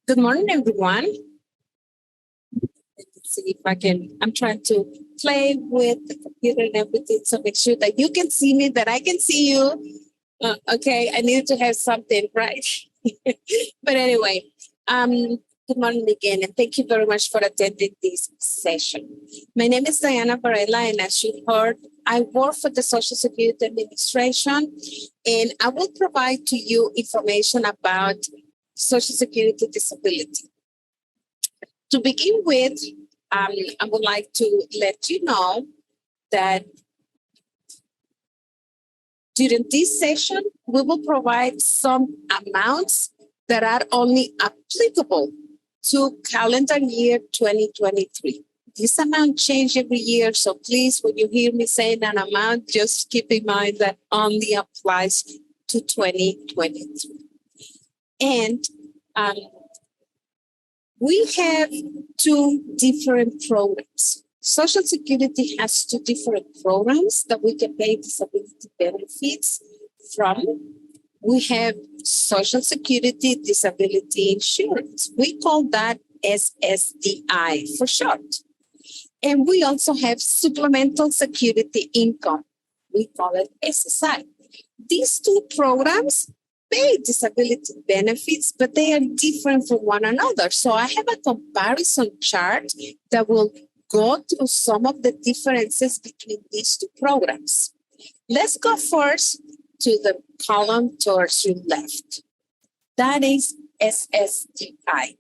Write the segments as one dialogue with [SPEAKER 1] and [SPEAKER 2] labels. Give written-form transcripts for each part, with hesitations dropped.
[SPEAKER 1] Good morning, everyone. Let's see if I'm trying to play with the computer and everything to make sure that you can see me, that I can see you. Okay, I need to have something, right? But anyway, good morning again, and thank you very much for attending this session. My name is Varela, and as you heard, I work for the Social Security Administration, and I will provide to you information about Social Security disability. To begin with, I would like to let you know that during this session, we will provide some amounts that are only applicable to calendar year 2023. This amount changes every year, so please, when you hear me saying an amount, just keep in mind that only applies to 2023. And we have two different programs. Social Security has two different programs that we can pay disability benefits from. We have Social Security Disability Insurance. We call that SSDI for short. And we also have Supplemental Security Income. We call it SSI. These two programs pay disability benefits, but they are different from one another. So I have a comparison chart that will go through some of the differences between these two programs. Let's go first to the column towards your left. That is SSDI.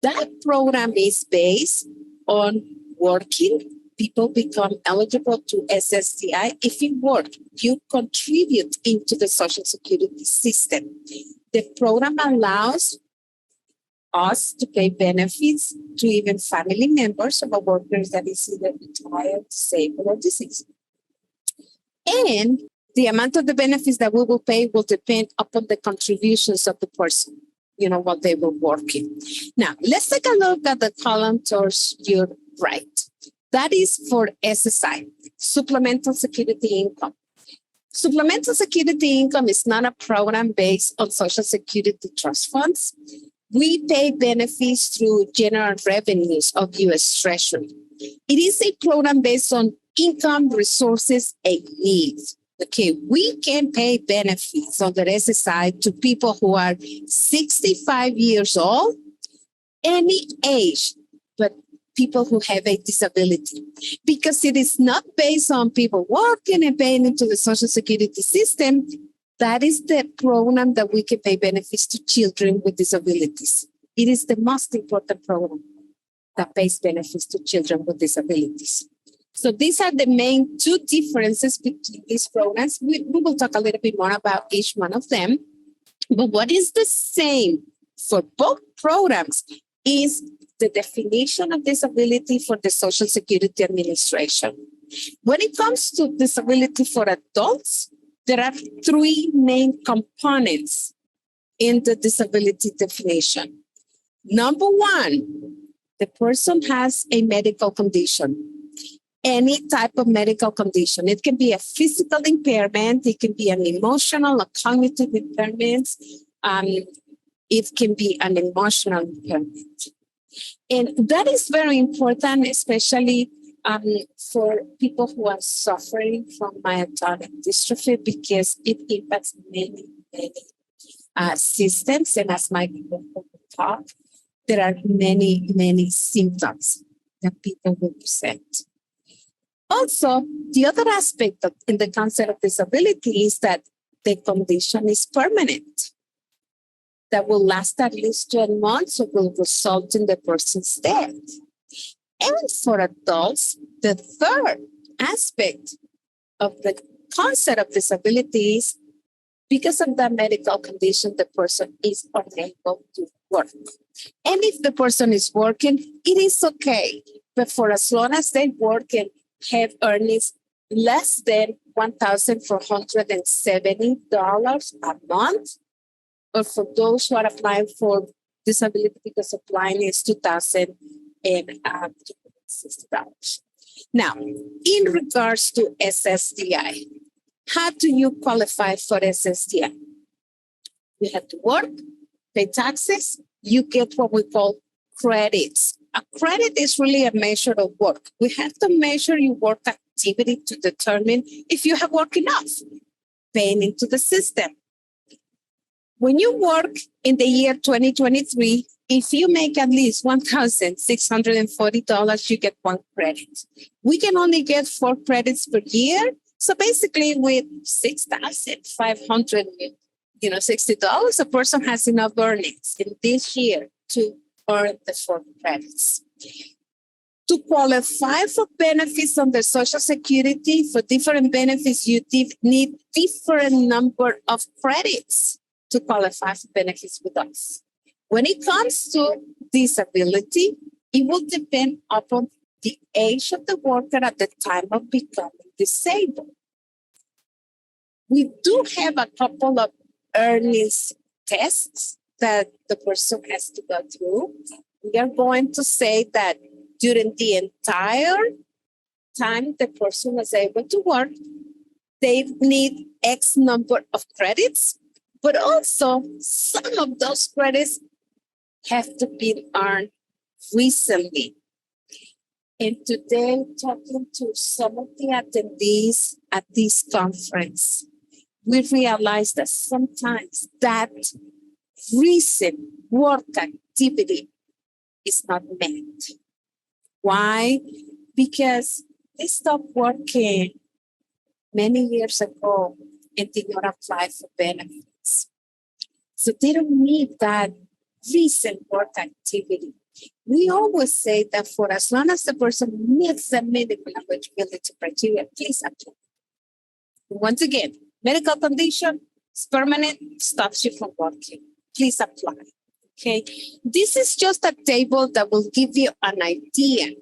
[SPEAKER 1] That program is based on working. People become eligible to SSDI. If you work, you contribute into the Social Security system. The program allows us to pay benefits to even family members of a worker that is either retired, disabled, or deceased. And the amount of the benefits that we will pay will depend upon the contributions of the person, while they were working. Now, let's take a look at the column towards your right. That is for SSI, Supplemental Security Income. Supplemental Security Income is not a program based on Social Security trust funds. We pay benefits through general revenues of U.S. Treasury. It is a program based on income, resources, and needs. Okay, we can pay benefits under SSI to people who are 65 years old, any age, but people who have a disability, because it is not based on people working and paying into the Social Security system. That is the program that we can pay benefits to children with disabilities. It is the most important program that pays benefits to children with disabilities. So these are the main two differences between these programs. We will talk a little bit more about each one of them. But what is the same for both programs is the definition of disability for the Social Security Administration. When it comes to disability for adults, there are three main components in the disability definition. Number one, the person has a medical condition, any type of medical condition. It can be a physical impairment, it can be an emotional or cognitive impairment, it can be an emotional impairment. And that is very important, especially for people who are suffering from myotonic dystrophy, because it impacts many systems. And as my people will talk, there are many symptoms that people will present. Also, the other aspect in the concept of disability is that the condition is permanent, that will last at least 12 months or will result in the person's death. And for adults, the third aspect of the concept of disability is because of the medical condition, the person is unable to work. And if the person is working, it is okay. But for as long as they work and have earnings less than $1,470 a month, or for those who are applying for disability because applying is $2,260. Now, in regards to SSDI, how do you qualify for SSDI? You have to work, pay taxes, you get what we call credits. A credit is really a measure of work. We have to measure your work activity to determine if you have worked enough, paying into the system. When you work in the year 2023, if you make at least $1,640, you get 1 credit. We can only get 4 credits per year. So basically with $6,560, a person has enough earnings in this year to earn the 4 credits. To qualify for benefits under Social Security, for different benefits, you need different number of credits to qualify for benefits with us. When it comes to disability, it will depend upon the age of the worker at the time of becoming disabled. We do have a couple of earnings tests that the person has to go through. We are going to say that during the entire time the person was able to work, they need X number of credits, but also some of those credits have to be earned recently. And today, I'm talking to some of the attendees at this conference. We realize that sometimes that recent work activity is not met. Why? Because they stopped working many years ago and did not apply for benefits. So they don't need that recent work activity. We always say that for as long as the person meets the minimum eligibility criteria, please apply. Once again, medical condition is permanent, stops you from working. Please apply. Okay, this is just a table that will give you an idea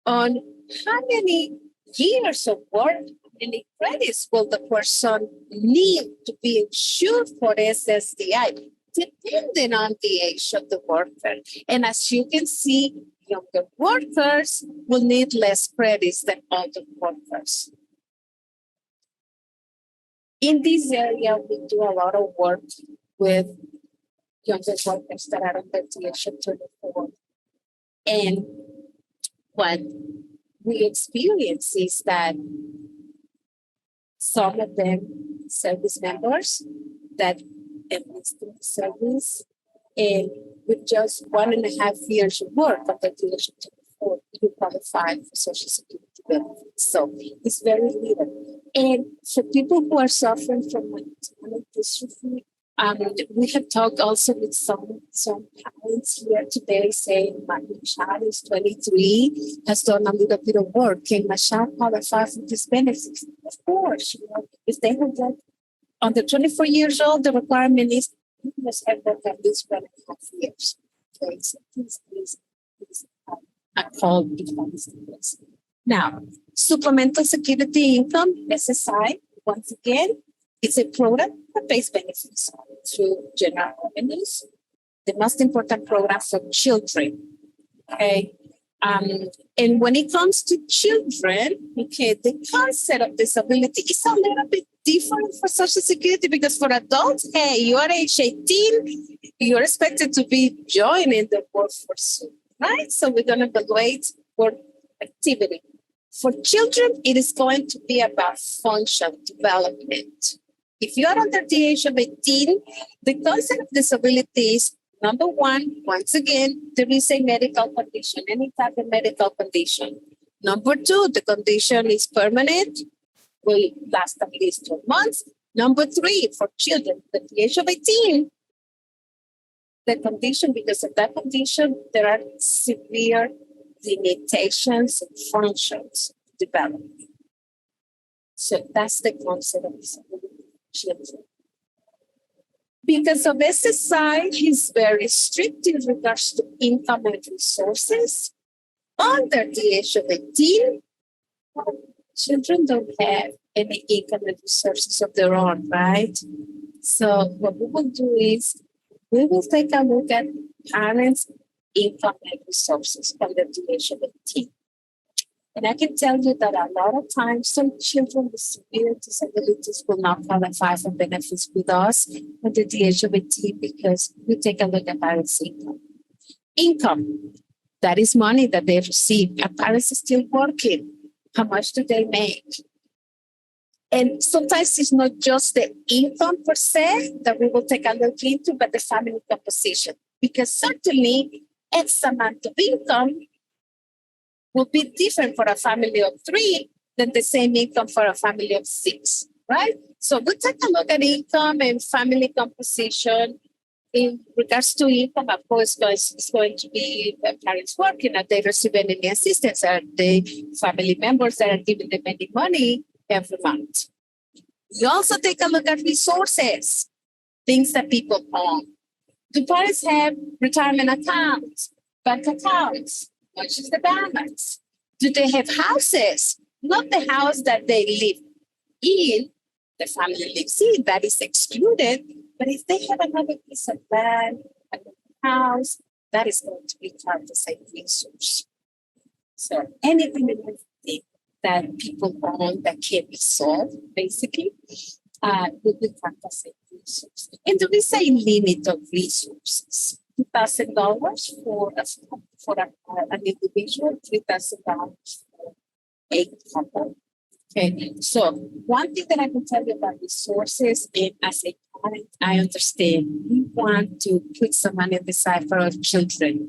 [SPEAKER 1] on how many years of work, how many credits will the person need to be insured for SSDI, depending on the age of the worker. And as you can see, younger workers will need less credits than older workers. In this area, we do a lot of work with younger workers that are under the age of 24. And what we experience is that some of them service members that enlisted in service, and with just 1.5 years of work under the age of 24, you qualify for Social Security benefits. So it's very little. And for people who are suffering from myotonic dystrophy, we have talked also with some parents here today saying my child is 23, has done a little bit of work. Can my child qualify for these benefits? Of course, if they have done under 24 years old, the requirement is you must have worked at least 1.5 years. Okay, so please a call becomes the place. Now, supplemental security income, SSI, once again, it's a program that pays benefits through general revenues. The most important program for children. Okay. And when it comes to children, okay, the concept of disability is a little bit different for Social Security because for adults, hey, you are age 18, you're expected to be joining the workforce soon, right? So we're going to evaluate work activity. For children, it is going to be about functional development. If you are under the age of 18, the concept of disability is number one, once again, there is a medical condition, any type of medical condition. Number two, the condition is permanent, will last at least 12 months. Number three, for children at the age of 18, the condition, because of that condition, there are severe limitations and functions development. So that's the concept of disability for children. Because of SSI, is very strict in regards to income and resources. Under the age of 18, children don't have any income and resources of their own, right? So what we will do is we will take a look at parents' income and resources under the age of 18. And I can tell you that a lot of times some children with severe disabilities will not qualify for benefits with us under the age of 18 because we take a look at parents' income. Income, that is money that they receive. Our parents are still working. How much do they make? And sometimes it's not just the income per se that we will take a look into, but the family composition. Because certainly X amount of income will be different for a family of 3 than the same income for a family of 6, right? So we take a look at income and family composition. In regards to income, of course, it's going to be the parents working. Are they receiving any assistance? Are they family members that are giving them any money every month? You also take a look at resources, things that people own. Do parents have retirement accounts, bank accounts? What is the balance? Do they have houses? Not the house that they live in, the family lives in, that is excluded. But if they have another piece of land, another house, that is going to be part of the same resource. So anything and everything that people own that can be sold, basically, will be part of the same resource. And there is a limit of resources. $2,000 for an individual, $3,000 for a couple. Okay, so one thing that I can tell you about resources, and as a parent, I understand we want to put some money aside for our children.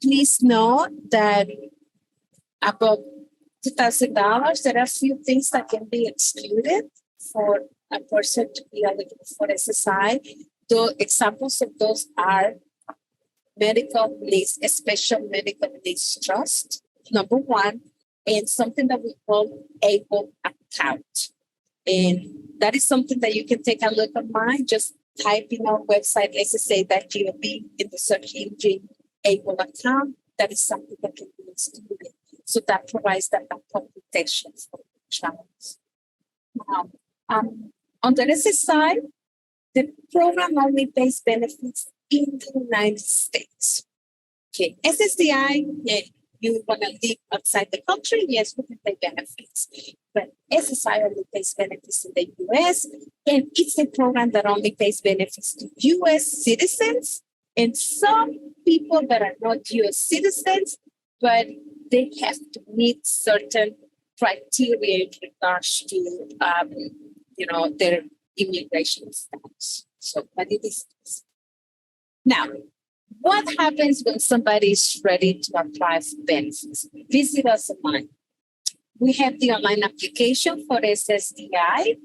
[SPEAKER 1] Please know that above $2,000, there are a few things that can be excluded for a person to be eligible for SSI. The examples of those are medical needs, a special medical needs trust, number one, and something that we call able account. And that is something that you can take a look online. Just type in our website, SSA.gov, in the search engine, able account. That is something that can be excluded. So that provides that protection for the child. On the SSI, the program only pays benefits in the United States. Okay, SSDI, you want to live outside the country, yes, we can pay benefits. But SSI only pays benefits in the US, and it's a program that only pays benefits to US citizens and some people that are not US citizens, but they have to meet certain criteria in regards to their immigration status. So, but it is. Now, what happens when somebody is ready to apply for benefits? Visit us online. We have the online application for SSDI.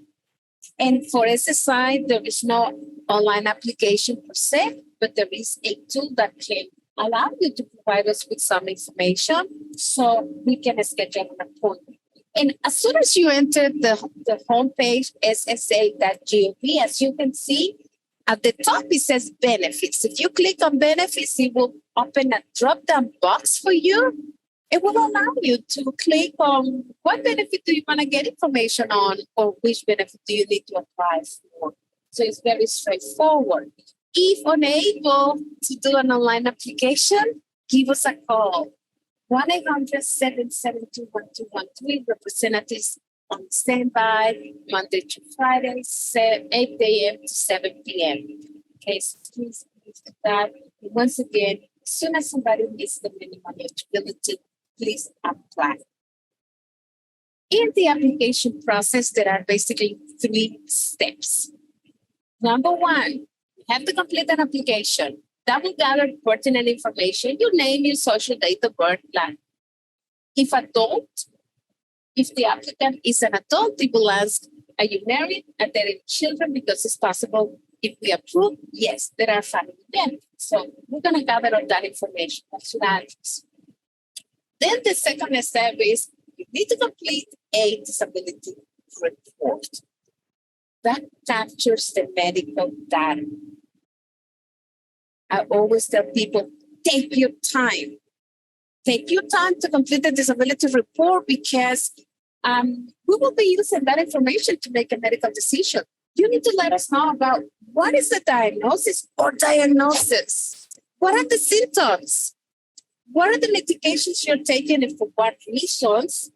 [SPEAKER 1] And for SSI, there is no online application per se, but there is a tool that can allow you to provide us with some information so we can schedule an appointment. And as soon as you enter the homepage, ssa.gov, as you can see, at the top, it says benefits. If you click on benefits, it will open a drop-down box for you. It will allow you to click on what benefit do you want to get information on or which benefit do you need to apply for. So it's very straightforward. If unable to do an online application, give us a call. 1-800-772-1213. Representatives on standby Monday to Friday, 8 a.m. to 7 p.m. Okay, so please do that. And once again, as soon as somebody meets the minimum eligibility, please apply. In the application process, there are basically 3 steps. Number 1, you have to complete an application. That will gather pertinent information, your name, your social date of birth, plan. If the applicant is an adult, it will ask, are you married? Are there any children? Because it's possible if we approve, yes, there are family benefits. So we're going to gather all that information. That's your address. Then the second step is you need to complete a disability report. That captures the medical data. I always tell people, take your time. Take your time to complete the disability report because we will be using that information to make a medical decision. You need to let us know about what is the diagnosis or diagnosis. What are the symptoms? what are the medications you're taking and for what reasons?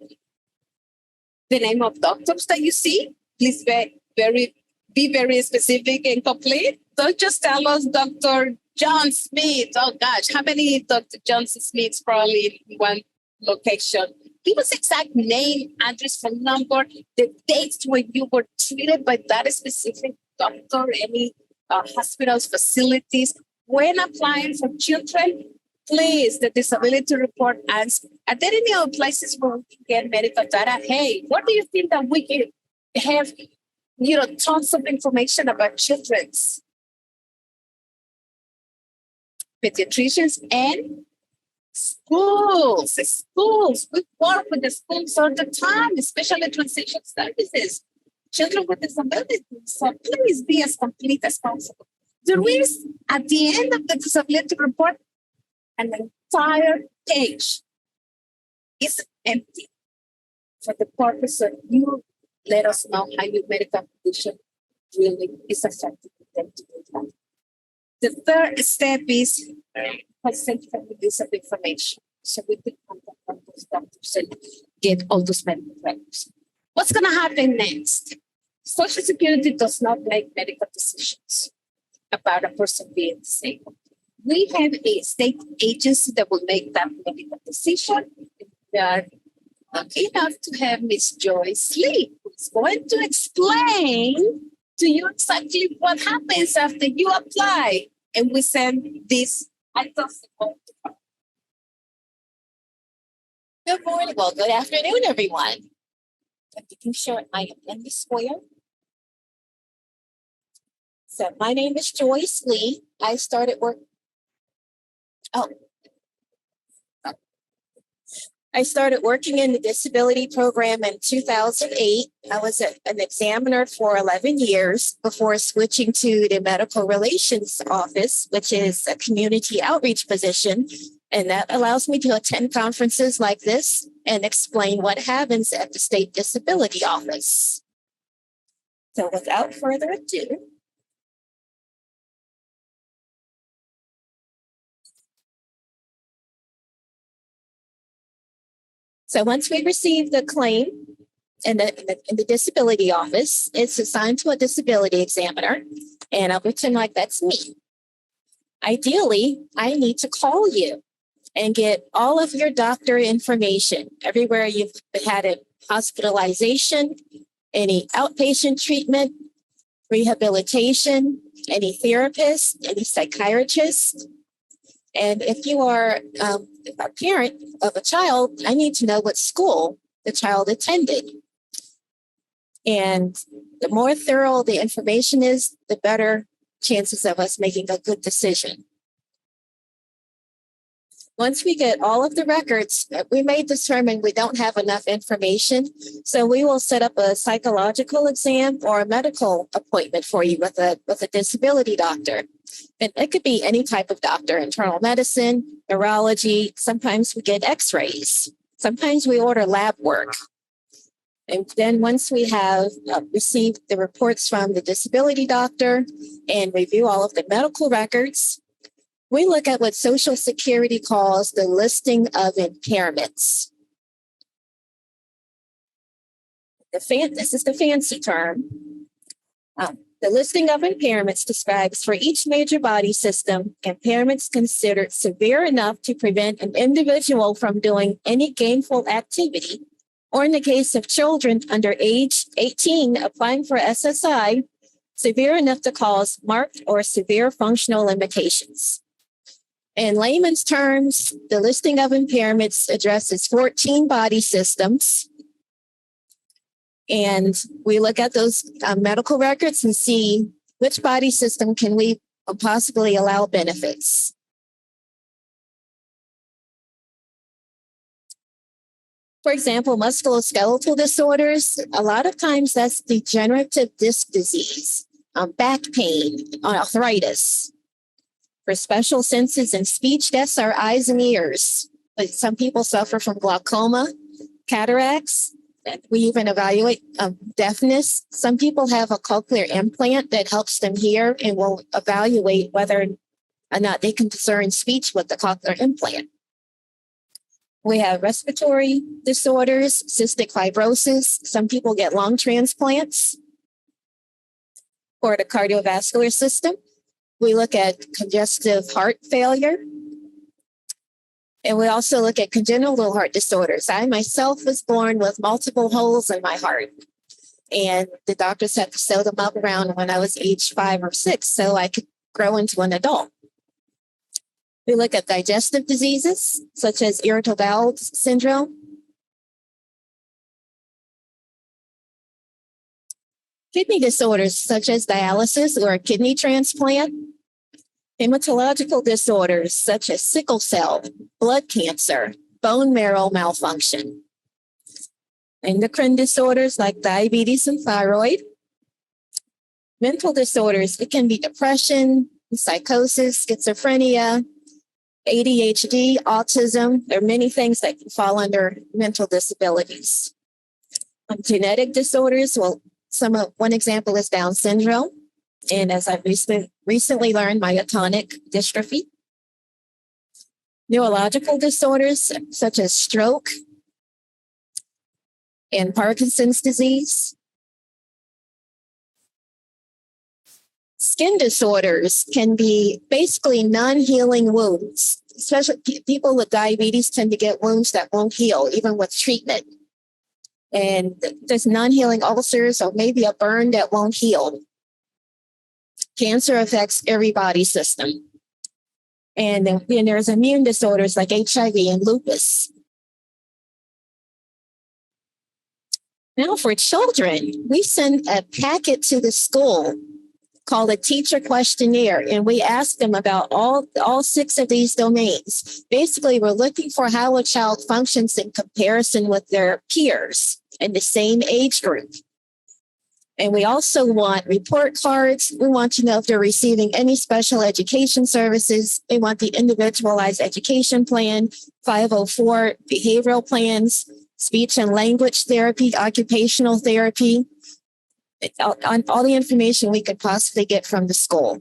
[SPEAKER 1] The name of doctors that you see, please be very specific and complete. Don't just tell us Dr. John Smith. Oh gosh, how many Dr. John Smiths probably in one location? Give us exact name, address, phone number, the dates when you were treated by that specific doctor, any hospitals, facilities. When applying for children, please, the disability report asks, are there any other places where we can get medical data? Hey, what do you think that we can have, tons of information about children's pediatricians and schools. We work with the schools all the time, especially transition services, children with disabilities. So please be as complete as possible. There is, at the end of the disability report, an entire page is empty for the purpose of you let us know how your medical condition really is affecting them to do that. The third step is consent for the use of information. So we can contact all those doctors and get all those medical records. What's going to happen next? Social Security does not make medical decisions about a person being disabled. We have a state agency that will make that medical decision. We are lucky enough to have Miss Joyce Lee, who's going to explain to you exactly what happens after you apply and we send this.
[SPEAKER 2] Good morning. Well, good afternoon, everyone. I'm making sure I am in the square. So my name is Joyce Lee. I started work. I started working in the disability program in 2008. I was an examiner for 11 years before switching to the medical relations office, which is a community outreach position. And that allows me to attend conferences like this and explain what happens at the state disability office. So without further ado, so once we receive the claim in the disability office, it's assigned to a disability examiner, and I'll pretend like that's me. Ideally, I need to call you and get all of your doctor information, everywhere you've had a hospitalization, any outpatient treatment, rehabilitation, any therapist, any psychiatrist. And if you are a parent of a child, I need to know what school the child attended. And the more thorough the information is, the better chances of us making a good decision. Once we get all of the records, we may determine we don't have enough information. So we will set up a psychological exam or a medical appointment for you with a disability doctor. And it could be any type of doctor, internal medicine, neurology. Sometimes we get x-rays. Sometimes we order lab work. And then once we have received the reports from the disability doctor and review all of the medical records, we look at what Social Security calls the listing of impairments. This is the fancy term. The listing of impairments describes for each major body system, impairments considered severe enough to prevent an individual from doing any gainful activity, or in the case of children under age 18 applying for SSI, severe enough to cause marked or severe functional limitations. In layman's terms, the listing of impairments addresses 14 body systems. And we look at those medical records and see which body system can we possibly allow benefits. For example, musculoskeletal disorders, a lot of times that's degenerative disc disease, back pain, arthritis. For special senses and speech, that's our eyes and ears. But some people suffer from glaucoma, cataracts. We even evaluate deafness. Some people have a cochlear implant that helps them hear, and we'll evaluate whether or not they can discern speech with the cochlear implant. We have respiratory disorders, cystic fibrosis. Some people get lung transplants for the cardiovascular system. We look at congestive heart failure. And we also look at congenital heart disorders. I myself was born with multiple holes in my heart. And the doctors had to sew them up around when I was age 5 or 6 so I could grow into an adult. We look at digestive diseases such as irritable bowel syndrome. Kidney disorders such as dialysis or a kidney transplant. Hematological disorders such as sickle cell, blood cancer, bone marrow malfunction. Endocrine disorders like diabetes and thyroid. Mental disorders, it can be depression, psychosis, schizophrenia, ADHD, autism. There are many things that can fall under mental disabilities. Genetic disorders, well, one example is Down syndrome. And as I've recently learned, myotonic dystrophy. Neurological disorders such as stroke and Parkinson's disease. Skin disorders can be basically non-healing wounds. Especially people with diabetes tend to get wounds that won't heal, even with treatment. And there's non-healing ulcers or maybe a burn that won't heal. Cancer affects every body system. And then there's immune disorders like HIV and lupus. Now for children, we send a packet to the school called a teacher questionnaire, and we ask them about all 6 of these domains. Basically, we're looking for how a child functions in comparison with their peers in the same age group. And we also want report cards. We want to know if they're receiving any special education services. We want the individualized education plan, 504 behavioral plans, speech and language therapy, occupational therapy, on all the information we could possibly get from the school.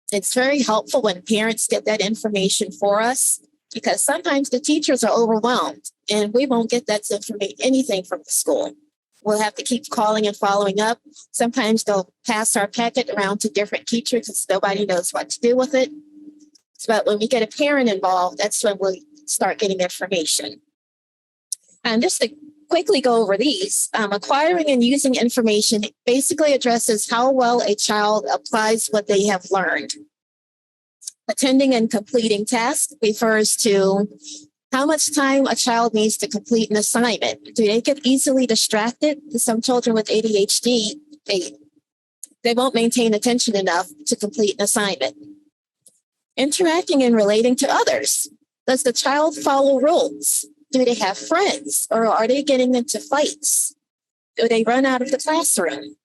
[SPEAKER 2] It's very helpful when parents get that information for us because sometimes the teachers are overwhelmed and we won't get that anything from the school. We'll have to keep calling and following up. Sometimes they'll pass our packet around to different teachers because nobody knows what to do with it. But when we get a parent involved, that's when we'll start getting information. And just to quickly go over these, acquiring and using information basically addresses how well a child applies what they have learned. Attending and completing tasks refers to how much time a child needs to complete an assignment. Do they get easily distracted? Some children with ADHD, they won't maintain attention enough to complete an assignment. Interacting and relating to others. Does the child follow rules? Do they have friends or are they getting into fights? Do they run out of the classroom?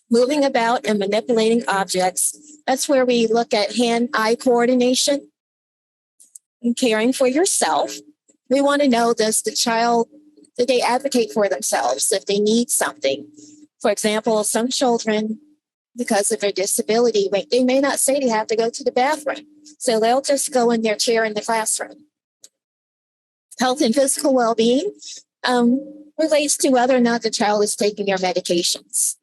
[SPEAKER 2] Moving about and manipulating objects. That's where we look at hand-eye coordination. And caring for yourself. We want to know, does the child, do they advocate for themselves if they need something? For example, some children, because of their disability, they may not say they have to go to the bathroom. So they'll just go in their chair in the classroom. Health and physical well-being relates to whether or not the child is taking their medications.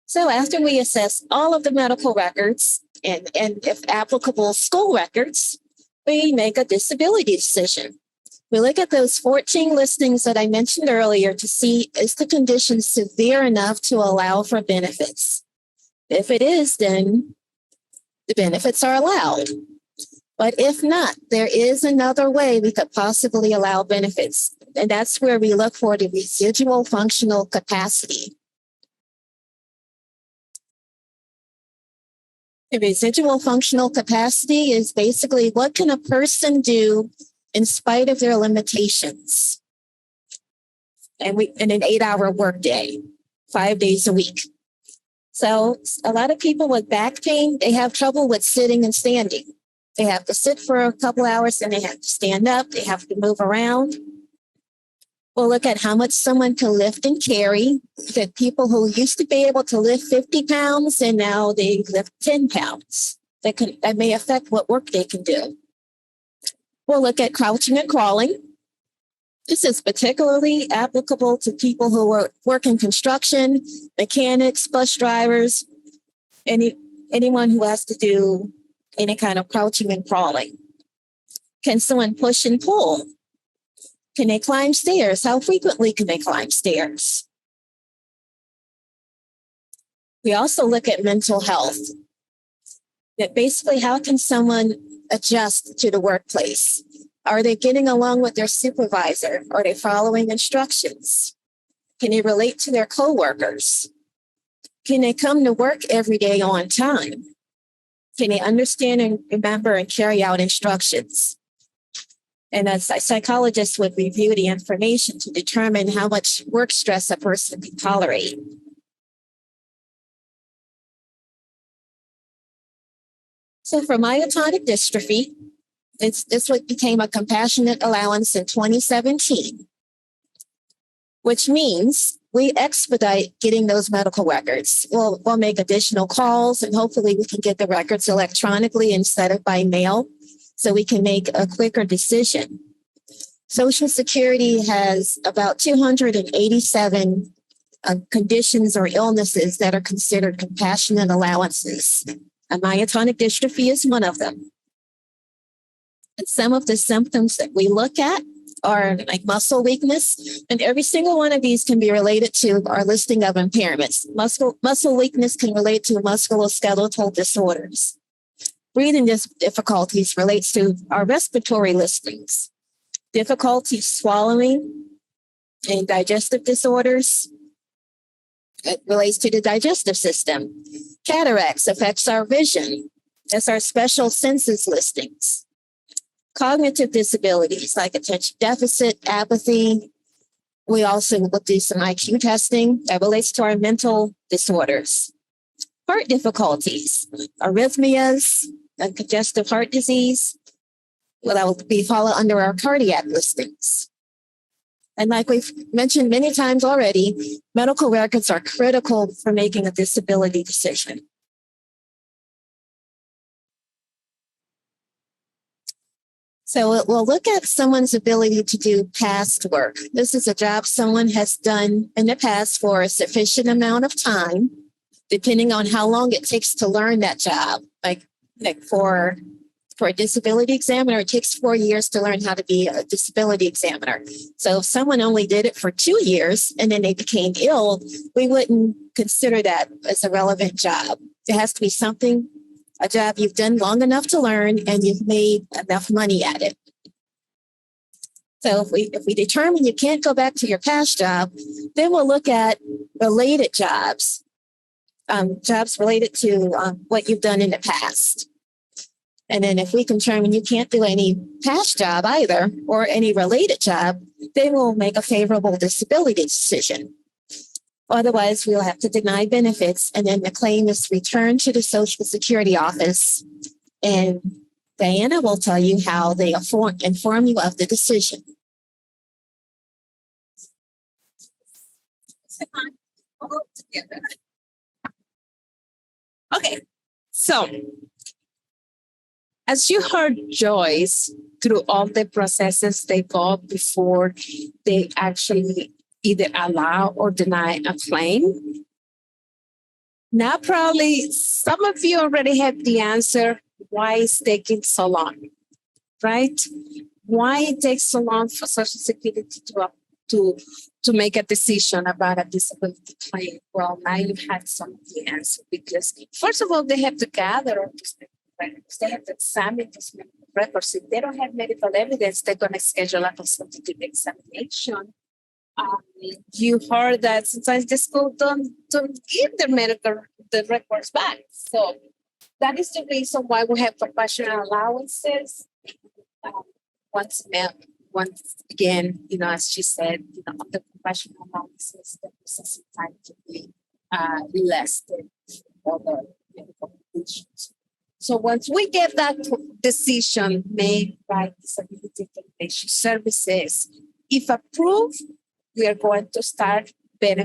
[SPEAKER 2] So after we assess all of the medical records and if applicable school records, we make a disability decision. We look at those 14 listings that I mentioned earlier to see is the condition severe enough to allow for benefits. If it is, then the benefits are allowed. But if not, there is another way we could possibly allow benefits. And that's where we look for the residual functional capacity. The residual functional capacity is basically what can a person do in spite of their limitations. And in an 8-hour workday, 5 days a week. So a lot of people with back pain, they have trouble with sitting and standing. They have to sit for a couple hours and they have to stand up. They have to move around. We'll look at how much someone can lift and carry. The people who used to be able to lift 50 pounds and now they lift 10 pounds. that may affect what work they can do. We'll look at crouching and crawling. This is particularly applicable to people who work in construction, mechanics, bus drivers, anyone who has to do any kind of crouching and crawling. Can someone push and pull? Can they climb stairs? How frequently can they climb stairs? We also look at mental health. That basically, how can someone adjust to the workplace? Are they getting along with their supervisor? Are they following instructions? Can they relate to their coworkers? Can they come to work every day on time? Can they understand and remember and carry out instructions? And as a psychologist would review the information to determine how much work stress a person can tolerate. So for myotonic dystrophy, this became a compassionate allowance in 2017, which means we expedite getting those medical records. We'll make additional calls, and hopefully we can get the records electronically instead of by mail, so we can make a quicker decision. Social Security has about 287 conditions or illnesses that are considered compassionate allowances. And myotonic dystrophy is one of them. And some of the symptoms that we look at are like muscle weakness, and every single one of these can be related to our listing of impairments. Muscle weakness can relate to musculoskeletal disorders. Breathing difficulties relates to our respiratory listings. Difficulty swallowing and digestive disorders, it relates to the digestive system. Cataracts affects our vision. That's our special senses listings. Cognitive disabilities like attention deficit, apathy. We also will do some IQ testing that relates to our mental disorders. Heart difficulties, arrhythmias, and congestive heart disease. Well, that will be follow under our cardiac listings. And like we've mentioned many times already, medical records are critical for making a disability decision. So we'll look at someone's ability to do past work. This is a job someone has done in the past for a sufficient amount of time, depending on how long it takes to learn that job. Like for a disability examiner, it takes 4 years to learn how to be a disability examiner. So if someone only did it for 2 years and then they became ill, we wouldn't consider that as a relevant job. It has to be a job you've done long enough to learn and you've made enough money at it. So if we determine you can't go back to your past job, then we'll look at related jobs, jobs related to what you've done in the past. And then if we determine you can't do any past job either or any related job, then we'll make a favorable disability decision. Otherwise, we'll have to deny benefits, and then the claim is returned to the Social Security office. And Diana will tell you how they inform you of the decision.
[SPEAKER 1] Okay, so as you heard Joyce, through all the processes they go before they actually either allow or deny a claim, now probably some of you already have the answer why it's taking so long, right? Why it takes so long for Social Security to make a decision about a disability claim? Well, now you've had some of the answer, because first of all, they have to gather all these records. They have to examine these medical records. If they don't have medical evidence, they're going to schedule a consultative examination. You heard that sometimes the school don't give the records back. So that is the reason why we have compassionate allowances. Once again, as she said, on the compassionate allowances, the processing time to be less than other medical conditions. So once we get that decision made by Disability Information Services, if approved, we are going to start paying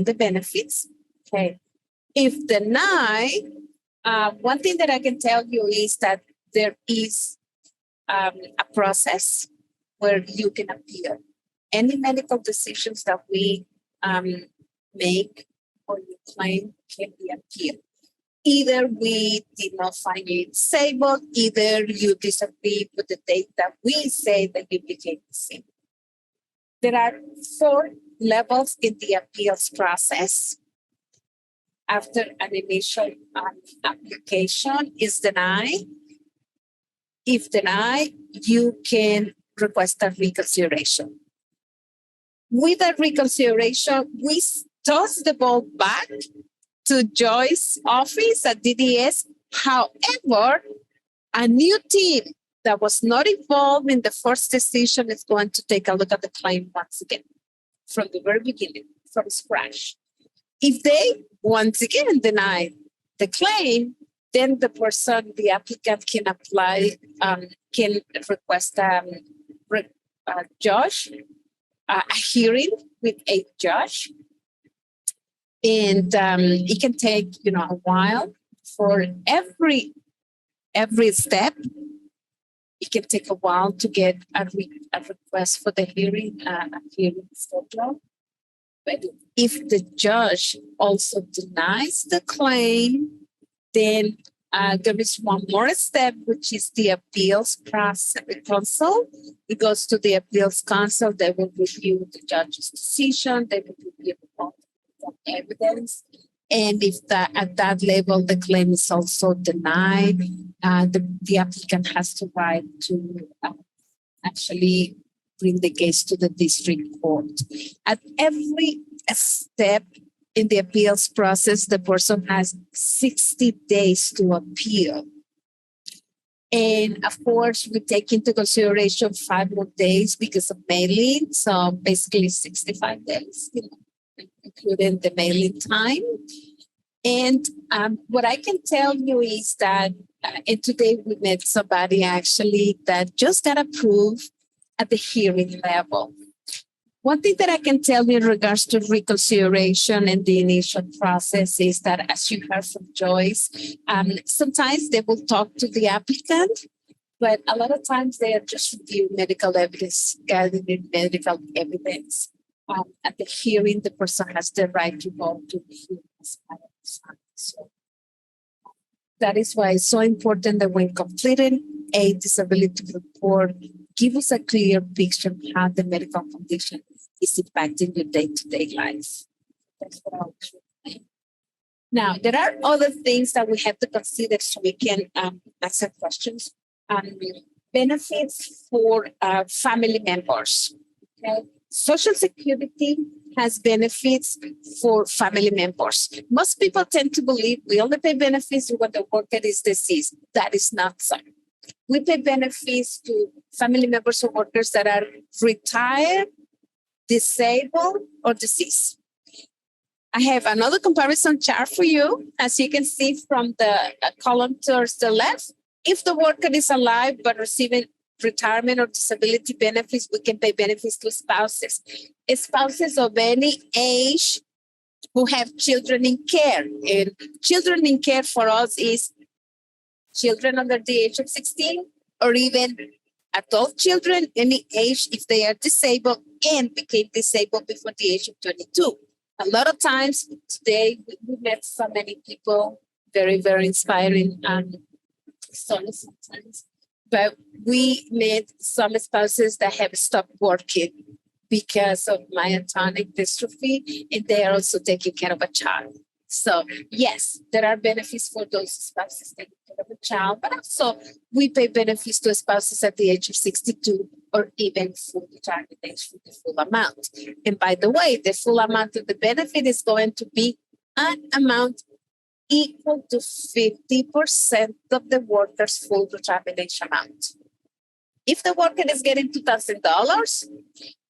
[SPEAKER 1] the benefits. Okay. If denied, One thing that I can tell you is that there is a process where you can appeal. Any medical decisions that we make or you claim can be appealed. Either we did not find you disabled, either you disagree with the date that we say that you became disabled. There are 4 levels in the appeals process. After an initial application is denied, if denied, you can request a reconsideration. With a reconsideration, we toss the ball back to Joyce's office at DDS. However, a new team that was not involved in the first decision is going to take a look at the claim once again, from the very beginning, from scratch. If they once again deny the claim, then the person, the applicant, can apply, can request a judge, a hearing with a judge, and it can take a while for every step. It can take a while to get a request for the hearing, a hearing schedule. But if the judge also denies the claim, then there is one more step, which is the appeals process. The council, it goes to the appeals council. They will review the judge's decision. They will review the evidence. And if at that level the claim is also denied, the applicant has to write to actually bring the case to the district court. At every step in the appeals process, the person has 60 days to appeal. And of course, we take into consideration 5 more days because of mailing. So basically 65 days, including the mailing time. And what I can tell you is that, and today we met somebody actually that just got approved at the hearing level. One thing that I can tell you in regards to reconsideration and the initial process is that, as you heard from Joyce, sometimes they will talk to the applicant, but a lot of times they are just reviewing medical evidence, gathering medical evidence. At the hearing, the person has the right to go to the hearing as part of the time. So that is why it's so important that when completing a disability report, give us a clear picture of how the medical condition is impacting your day-to-day life. That's what I was saying. Now, there are other things that we have to consider so we can answer questions. Benefits for family members. Okay? Social Security has benefits for family members. Most people tend to believe we only pay benefits when the worker is deceased. That is not so. We pay benefits to family members of workers that are retired, disabled, or deceased. I have another comparison chart for you. As you can see from the column towards the left, if the worker is alive but receiving retirement or disability benefits, we can pay benefits to spouses. Spouses of any age who have children in care. And children in care for us is children under the age of 16 or even adult children, any age if they are disabled and became disabled before the age of 22. A lot of times today we met so many people, very, very inspiring stories sometimes. But we met some spouses that have stopped working because of myotonic dystrophy, and they are also taking care of a child. So yes, there are benefits for those spouses taking care of a child, but also we pay benefits to spouses at the age of 62 or even full retirement age for the full amount. And by the way, the full amount of the benefit is going to be an amount equal to 50% of the worker's full retirement age amount. If the worker is getting $2,000,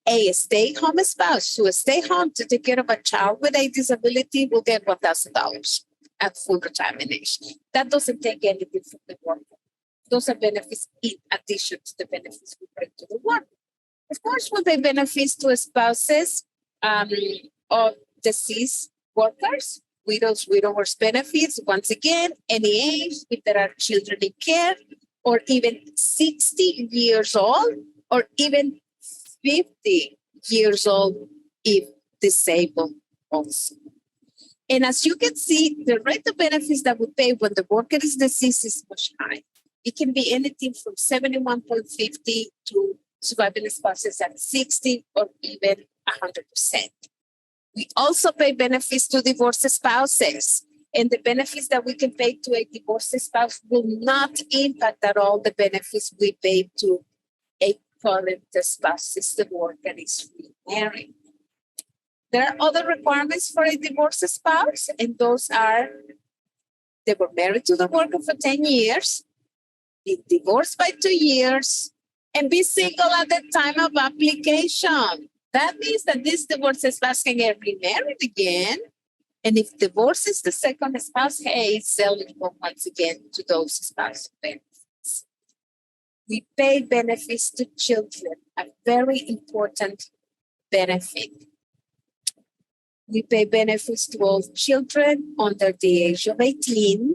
[SPEAKER 1] a stay-home spouse who stay home to take care of a child with a disability will get $1,000 at full retirement age. That doesn't take anything from the worker. Those are benefits in addition to the benefits we bring to the worker. Of course, we pay benefits to spouses of deceased workers. widowers benefits, once again, any age, if there are children in care, or even 60 years old, or even 50 years old if disabled also. And as you can see, the rate of benefits that we pay when the worker is deceased is much high. It can be anything from 71.50 to surviving spouses at 60 or even 100%. We also pay benefits to divorced spouses. And the benefits that we can pay to a divorced spouse will not impact at all the benefits we pay to a current spouse if the worker is remarried. There are other requirements for a divorced spouse, and those are they were married to the worker for 10 years, be divorced by 2 years, and be single at the time of application. That means that this divorced spouse can get remarried again. And if divorce is the second spouse, hey, it's eligible once again to those spouse benefits. We pay benefits to children, a very important benefit. We pay benefits to all children under the age of 18,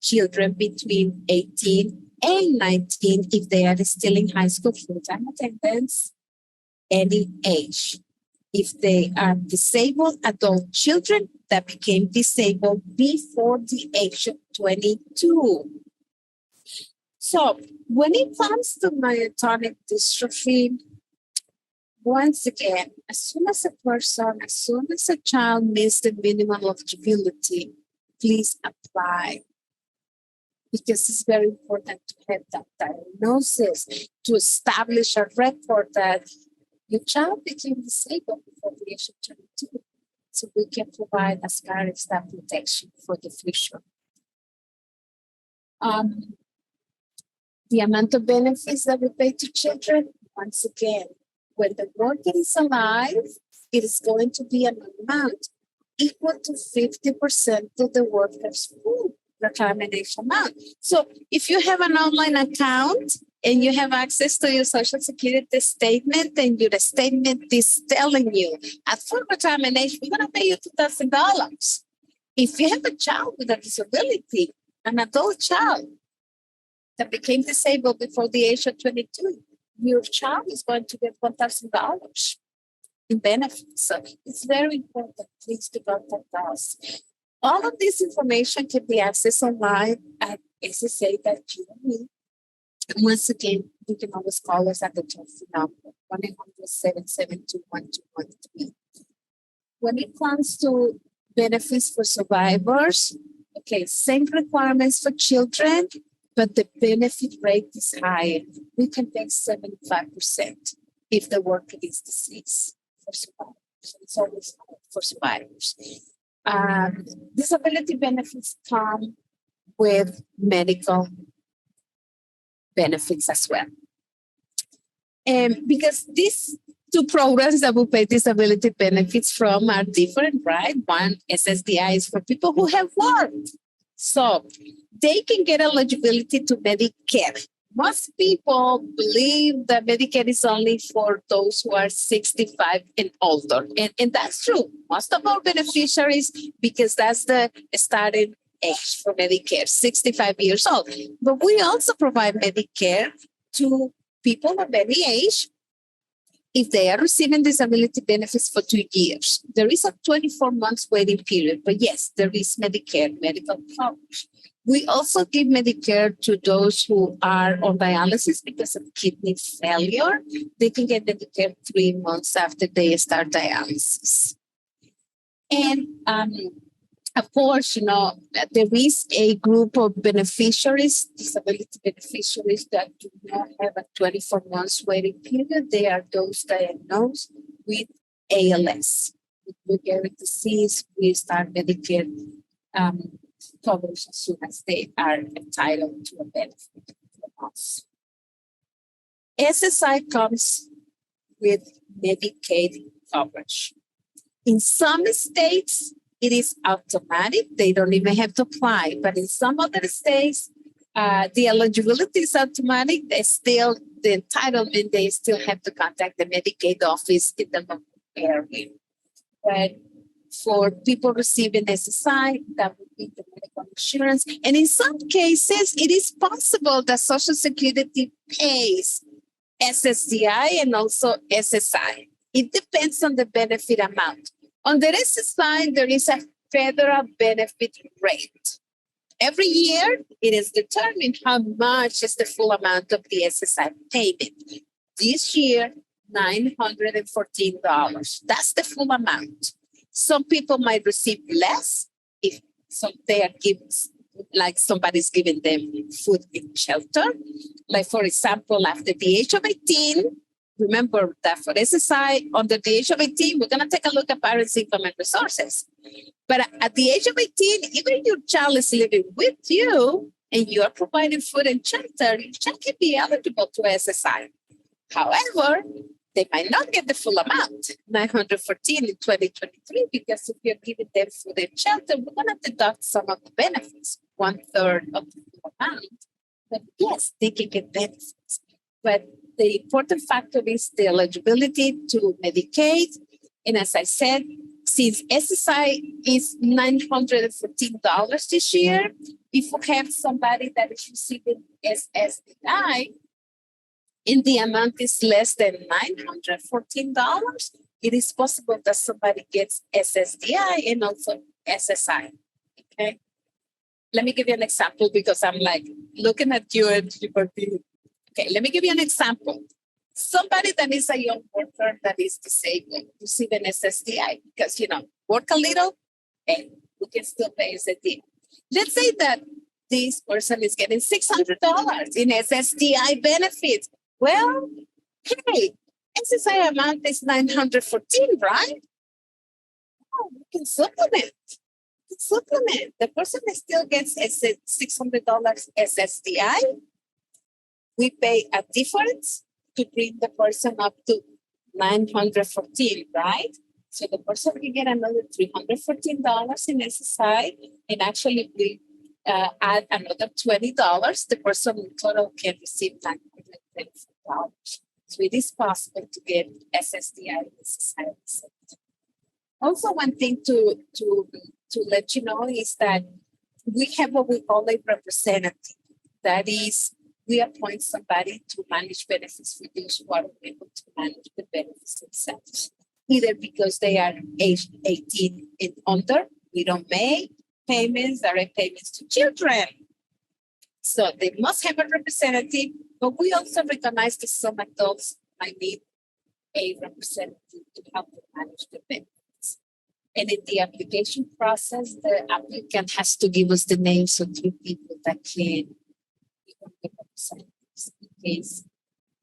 [SPEAKER 1] children between 18 and 19 if they are still in high school full-time attendance, any age. If they are disabled adult children that became disabled before the age of 22. So when it comes to myotonic dystrophy, once again, as soon as a child meets the minimum eligibility, please apply. Because it's very important to have that diagnosis, to establish a record that your child became disabled before the age of 22. So we can provide as parents that protection for the future. The amount of benefits that we pay to children, once again, when the worker is alive, it is going to be an amount equal to 50% of the worker's full retirement age amount. So if you have an online account and you have access to your Social Security statement, and your statement is telling you at full retirement age, we're going to pay you $2,000. If you have a child with a disability, an adult child that became disabled before the age of 22, your child is going to get $1,000 in benefits. So it's very important, please, to contact us. All of this information can be accessed online at ssa.gov. Once again, you can always call us at the toll-free number, 1-800-772-1213. When it comes to benefits for survivors, okay, same requirements for children, but the benefit rate is higher. We can pay 75% if the worker is deceased for survivors. So it's always higher for survivors. Disability benefits come with medical benefits as well. Because these two programs that we pay disability benefits from are different, right? One, SSDI, is for people who have worked. So they can get eligibility to Medicare. Most people believe that Medicare is only for those who are 65 and older. And that's true. Most of our beneficiaries, because that's the starting age for Medicare, 65 years old. But we also provide Medicare to people of any age if they are receiving disability benefits for 2 years. There is a 24 months waiting period, but yes, there is Medicare, medical coverage. We also give Medicare to those who are on dialysis because of kidney failure. They can get Medicare 3 months after they start dialysis. And of course, there is a group of beneficiaries, disability beneficiaries that do not have a 24 months waiting period. They are those diagnosed with ALS. With Lou Gehrig disease, we start Medicare coverage as soon as they are entitled to a benefit from us. SSI comes with Medicaid coverage. In some states, it is automatic. They don't even have to apply. But in some other states, the eligibility is automatic. The entitlement, they still have to contact the Medicaid office in the local area. But For people receiving SSI, that would be the medical insurance. And in some cases, it is possible that Social Security pays SSDI and also SSI. It depends on the benefit amount. On the SSI, there is a federal benefit rate. Every year, it is determined how much is the full amount of the SSI payment. This year, $914. That's the full amount. Some people might receive less if they are given, like somebody's giving them food and shelter. Like, for example, after the age of 18, remember that for SSI, under the age of 18, we're going to take a look at parents' income and resources. But at the age of 18, even your child is living with you and you are providing food and shelter, your child can be eligible to SSI. However, they might not get the full amount, 914 in 2023, because if you're giving them food and shelter, we're going to deduct some of the benefits, 1/3 of the full amount. But yes, they can get benefits. But the important factor is the eligibility to Medicaid. And as I said, since SSI is $914 this year, if we have somebody that is receiving SSDI, and the amount is less than $914, it is possible that somebody gets SSDI and also SSI. Okay. Let me give you an example because I'm like looking at you and you were being. Okay, let me give you an example. Somebody that is a young worker that is disabled receiving SSDI because, work a little and we can still pay SSDI. Let's say that this person is getting $600 in SSDI benefits. Well, hey, SSI amount is 914, right? Oh, we can supplement. The person still gets $600 SSDI. We pay a difference to bring the person up to 914, right? So the person can get another $314 in SSI, and actually we add another $20. The person in total can receive $924. So it is possible to get SSDI and SSI. Also, one thing to let you know is that we have what we call a representative. That is, we appoint somebody to manage benefits for those who are able to manage the benefits themselves, either because they are age 18 and under. We don't make payments, direct payments to children. So they must have a representative, but we also recognize that some adults might need a representative to help them manage the benefits. And in the application process, the applicant has to give us the names of 3 people that can become the representatives in case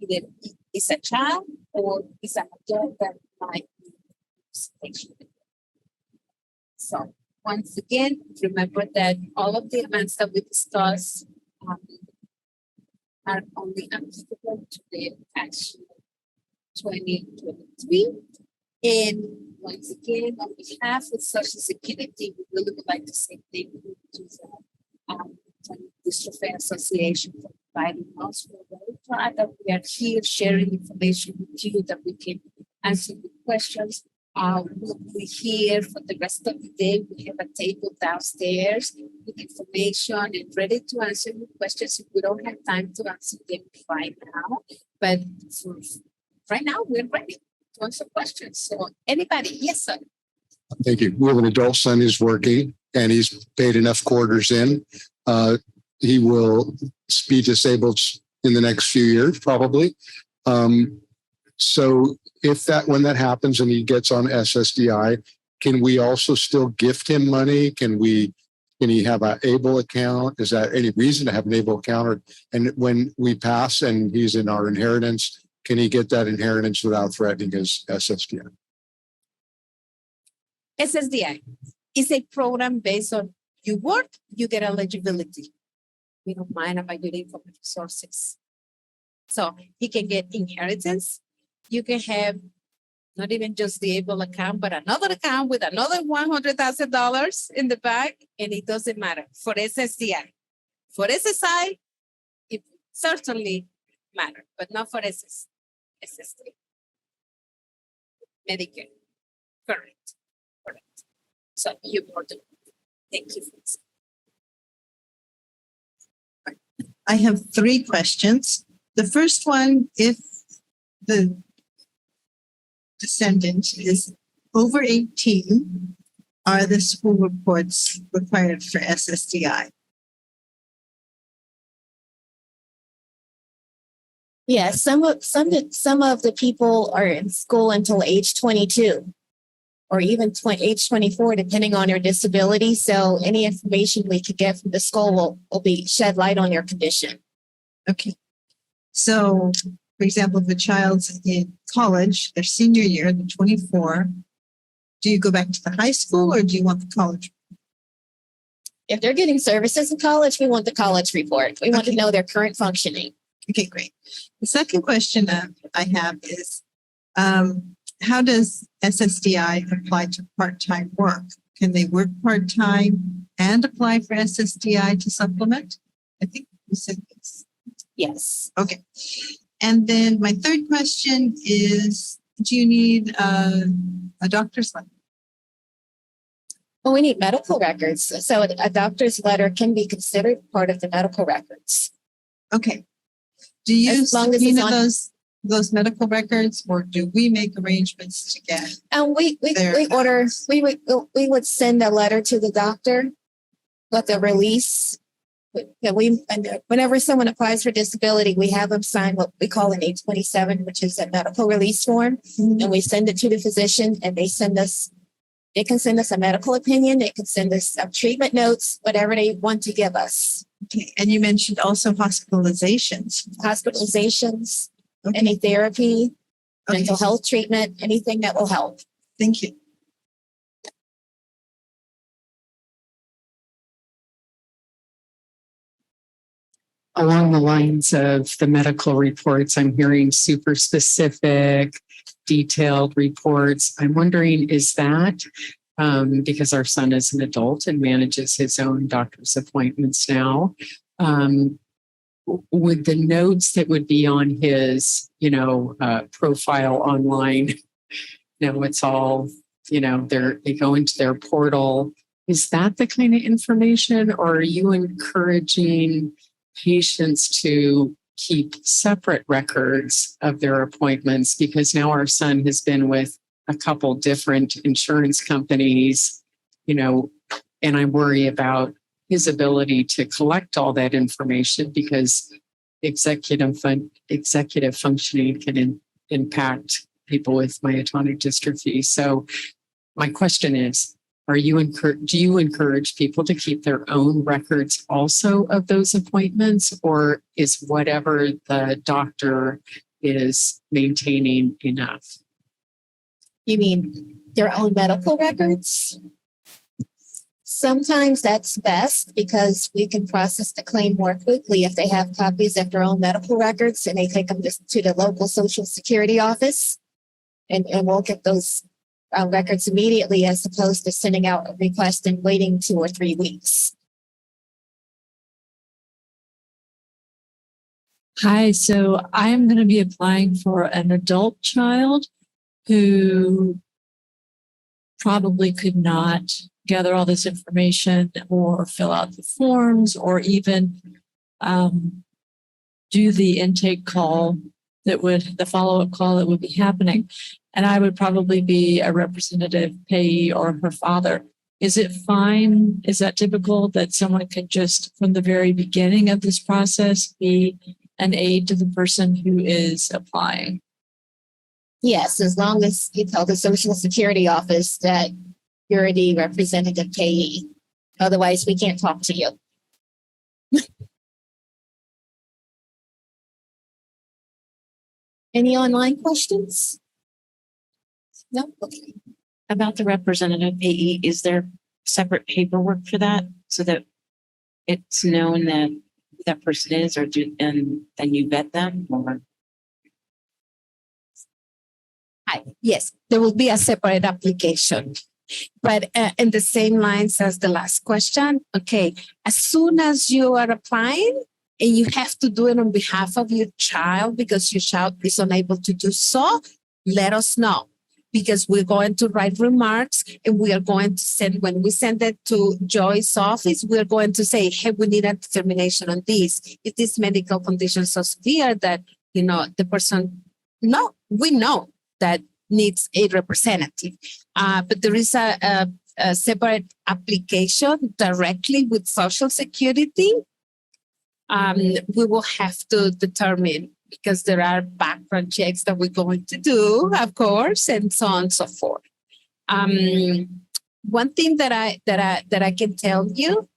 [SPEAKER 1] either it's a child or it's an adult that might need representation. So once again, remember that all of the amounts that we discussed are only applicable to the tax year 2023. And once again, on behalf of Social Security, we really would like to say thank you to the Dystrophy Association for providing us. We're very glad that we are here sharing information with you, that we can answer the questions. We'll be here for the rest of the day. We have a table downstairs with information and ready to answer your questions if we don't have time to answer them right now. But for right now, we're ready to answer questions. So anybody? Yes, sir.
[SPEAKER 3] Thank you. We have an adult son who's working and he's paid enough quarters in. He will be disabled in the next few years, probably. So when that happens and he gets on SSDI, can we also still gift him money? Can he have an ABLE account? Is that any reason to have an ABLE account? And when we pass and he's in our inheritance, can he get that inheritance without threatening his SSDI?
[SPEAKER 1] SSDI is a program based on you work, you get eligibility. We don't mind about your income and resources. So he can get inheritance. You can have not even just the ABLE account, but another account with another $100,000 in the back, and it doesn't matter for SSDI. For SSI, it certainly matters, but not for SSD. Medicare. Correct. So you're more than, thank you.
[SPEAKER 4] I have 3 questions. The first one, if the descendant is over 18, are the school reports required for SSDI?
[SPEAKER 2] Yes, some of the people are in school until age 22 or even age 24, depending on your disability. So any information we could get from the school will be shed light on your condition.
[SPEAKER 4] Okay. So, for example, if a child's in college, their senior year, they're 24, do you go back to the high school or do you want the college?
[SPEAKER 2] If they're getting services in college, we want the college report. We want to
[SPEAKER 4] Okay.
[SPEAKER 2] know their current functioning.
[SPEAKER 4] Okay, great. The second question I have is, how does SSDI apply to part-time work? Can they work part-time and apply for SSDI to supplement? I think you said yes.
[SPEAKER 2] Yes.
[SPEAKER 4] Okay. And then my third question is, do you need a doctor's letter?
[SPEAKER 2] Well, we need medical records. So a doctor's letter can be considered part of the medical records.
[SPEAKER 4] Okay. Do you
[SPEAKER 2] As long as it's
[SPEAKER 4] subpoena
[SPEAKER 2] on-
[SPEAKER 4] those medical records, or do we make arrangements to get?
[SPEAKER 2] And we would send a letter to the doctor with a release. Whenever someone applies for disability, we have them sign what we call an 827, which is a medical release form, and we send it to the physician, and they can send us a medical opinion. They can send us some treatment notes, whatever they want to give us.
[SPEAKER 4] Okay. And you mentioned also hospitalizations.
[SPEAKER 2] Hospitalizations,
[SPEAKER 4] Okay.
[SPEAKER 2] any therapy,
[SPEAKER 4] Okay.
[SPEAKER 2] mental health treatment, anything that will help.
[SPEAKER 4] Thank you.
[SPEAKER 5] Along the lines of the medical reports, I'm hearing super specific, detailed reports. I'm wondering, is that because our son is an adult and manages his own doctor's appointments now, would the notes that would be on his, profile online, it's all, they go into their portal. Is that the kind of information, or are you encouraging patients to keep separate records of their appointments? Because now our son has been with a couple different insurance companies, and I worry about his ability to collect all that information because executive functioning can impact people with myotonic dystrophy. So my question is, do you encourage people to keep their own records also of those appointments, or is whatever the doctor is maintaining enough?
[SPEAKER 2] You mean their own medical records? Sometimes that's best because we can process the claim more quickly if they have copies of their own medical records and they take them to the local Social Security office, and we'll get those records immediately as opposed to sending out a request and waiting 2 or 3 weeks.
[SPEAKER 6] Hi, so I am going to be applying for an adult child who probably could not gather all this information or fill out the forms or even do the intake call the follow-up call that would be happening. And I would probably be a representative payee or her father. Is it fine? Is that typical that someone can just, from the very beginning of this process, be an aid to the person who is applying?
[SPEAKER 2] Yes, as long as you tell the Social Security office that you're the representative payee. Otherwise, we can't talk to you. Any online questions? No? Okay.
[SPEAKER 7] About the representative payee, is there separate paperwork for that so that it's known that who that person is, and then you vet them? Or?
[SPEAKER 1] Hi. Yes, there will be a separate application. But in the same lines as the last question, okay, as soon as you are applying and you have to do it on behalf of your child because your child is unable to do so, let us know. because we're going to write remarks and we are going to send, when we send it to Joyce's office, we're going to say, hey, we need a determination on this. If this medical condition is so severe that, the person, no, we know that needs a representative. But there is a separate application directly with Social Security. We will have to determine, because there are background checks that we're going to do, of course, and so on and so forth. One thing that I can tell you,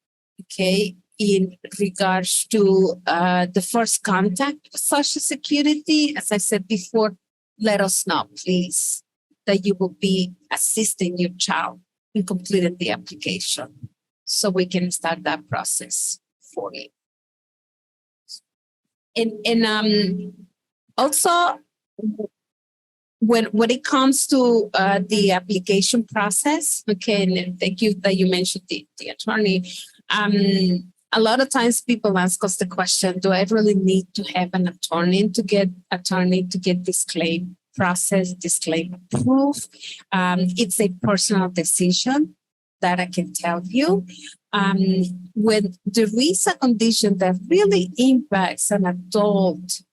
[SPEAKER 1] okay, in regards to the first contact with Social Security, as I said before, let us know, please, that you will be assisting your child in completing the application, so we can start that process for you. And also, when it comes to the application process, okay, and thank you that you mentioned the attorney. A lot of times people ask us the question, do I really need to have an attorney to get this claim process, this claim approved? It's a personal decision, that I can tell you. When there is a condition that really impacts an adult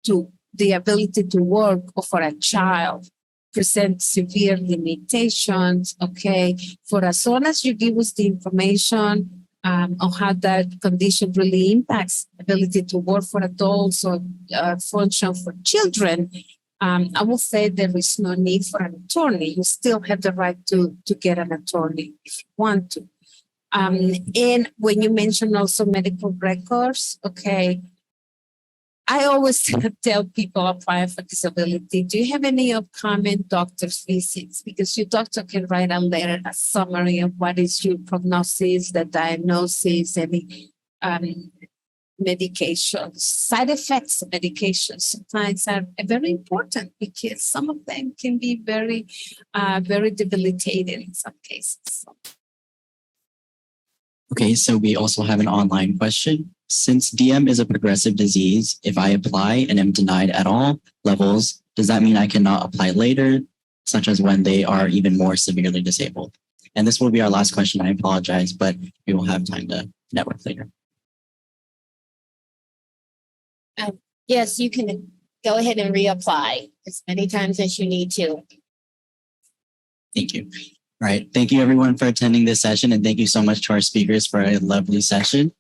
[SPEAKER 1] to the ability to work, or for a child present severe limitations, okay, for as long as you give us the information on how that condition really impacts ability to work for adults or function for children, I will say there is no need for an attorney. You still have the right to get an attorney if you want to. And when you mention also medical records, okay, I always tell people applying for disability, do you have any upcoming doctor's visits? Because your doctor can write a letter, a summary of what is your prognosis, the diagnosis, any medications, side effects of medications sometimes are very important, because some of them can be very, very debilitating in some cases.
[SPEAKER 8] Okay, so we also have an online question. Since DM is a progressive disease, if I apply and am denied at all levels, does that mean I cannot apply later, such as when they are even more severely disabled? And this will be our last question. I apologize, but we will have time to network later.
[SPEAKER 2] Yes, you can go ahead and reapply as many times as you need to.
[SPEAKER 8] Thank you. All right. Thank you everyone for attending this session, and thank you so much to our speakers for a lovely session.